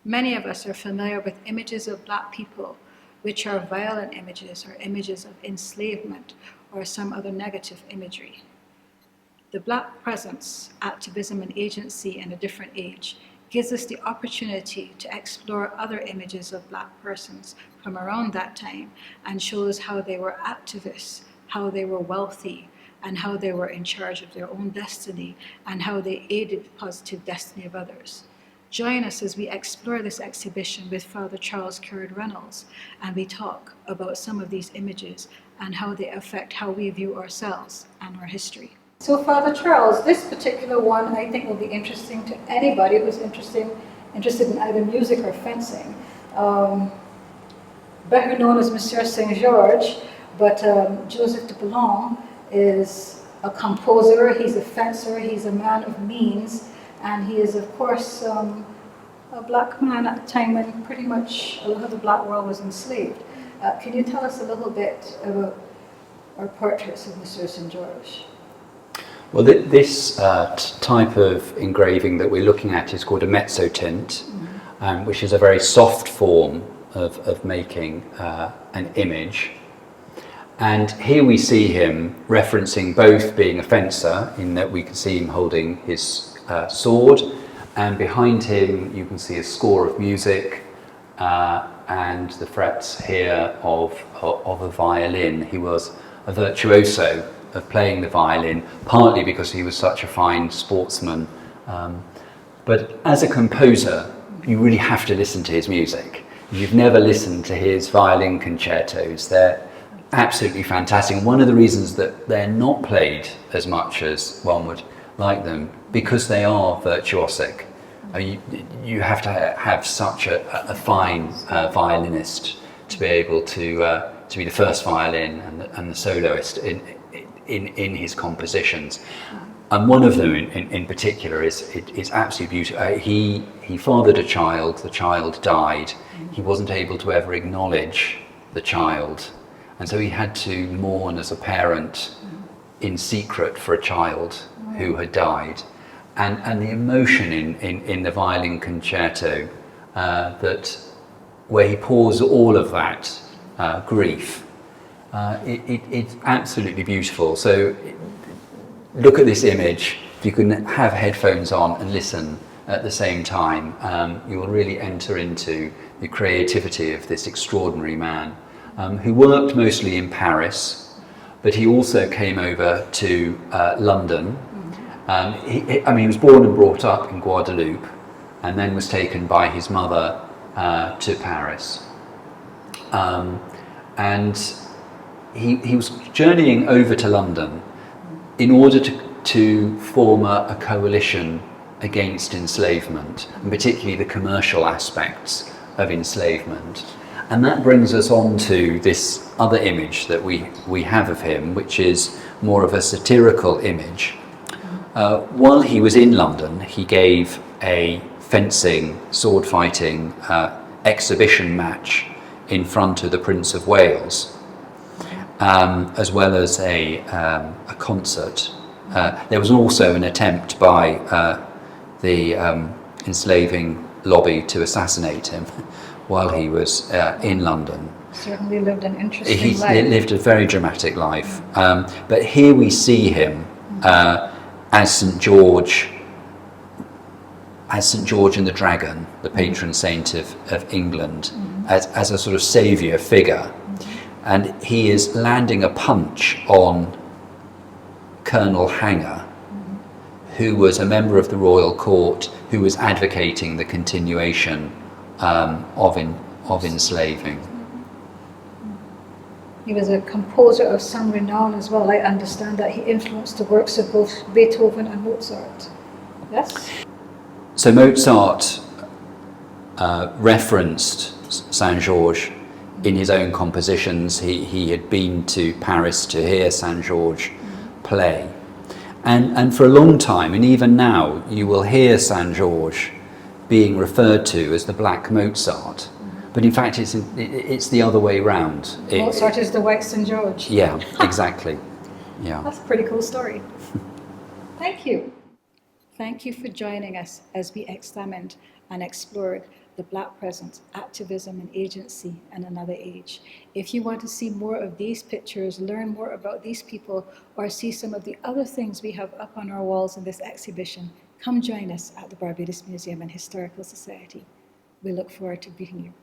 Many of us are familiar with images of Black people, which are violent images or images of enslavement or some other negative imagery. The Black presence, activism, and agency in a different age gives us the opportunity to explore other images of Black persons from around that time and shows how they were activists, how they were wealthy, and how they were in charge of their own destiny and how they aided the positive destiny of others. Join us as we explore this exhibition with Father Charles Currid Reynolds, and we talk about some of these images and how they affect how we view ourselves and our history. So Father Charles, this particular one I think will be interesting to anybody who's interested in either music or fencing. Better known as Monsieur Saint George, but Joseph de Bologne is a composer, he's a fencer, he's a man of means, and he is, of course, a Black man at a time when pretty much a lot of the Black world was enslaved. Can you tell us a little bit about our portraits of Monsieur St. George? Well, this type of engraving that we're looking at is called a mezzotint, which is a very soft form of making an image. And here we see him referencing both being a fencer, in that we can see him holding his sword, and behind him you can see a score of music and the frets here of a violin. He was a virtuoso of playing the violin, partly because he was such a fine sportsman, but as a composer you really have to listen to his music. If you've never listened to his violin concertos, they're absolutely fantastic, and one of the reasons that they're not played as much as one would like them, because they are virtuosic. You have to have such a fine violinist to be able to be the first violin and the soloist in his compositions. And one of them in particular is absolutely beautiful. He fathered a child, the child died. He wasn't able to ever acknowledge the child, and so he had to mourn as a parent in secret for a child who had died. And the emotion in the violin concerto, that where he pours all of that grief, it's absolutely beautiful. So look at this image. If you can have headphones on and listen at the same time, you will really enter into the creativity of this extraordinary man, who worked mostly in Paris, but he also came over to London. He was born and brought up in Guadeloupe, and then was taken by his mother to Paris. And he was journeying over to London in order to form a coalition against enslavement, and particularly the commercial aspects of enslavement. And that brings us on to this other image that we have of him, which is more of a satirical image. While he was in London, he gave a fencing, sword fighting exhibition match in front of the Prince of Wales, as well as a concert. There was also an attempt by the enslaving lobby to assassinate him while he was in London. Certainly lived an interesting life. He lived a very dramatic life. But here we see him as St. George and the Dragon, the patron saint of England, as a sort of saviour figure. And he is landing a punch on Colonel Hanger, who was a member of the royal court, who was advocating the continuation of enslaving. He was a composer of some renown as well. I understand that he influenced the works of both Beethoven and Mozart. Yes? So Mozart referenced Saint George in his own compositions. He had been to Paris to hear Saint George play. And for a long time, and even now, you will hear Saint George being referred to as the Black Mozart. But in fact, it's the other way round. Mozart is the white St. George. Yeah, exactly. Yeah. That's a pretty cool story. Thank you. Thank you for joining us as we examined and explored the Black presence, activism and agency in another age. If you want to see more of these pictures, learn more about these people, or see some of the other things we have up on our walls in this exhibition, come join us at the Barbados Museum and Historical Society. We look forward to meeting you.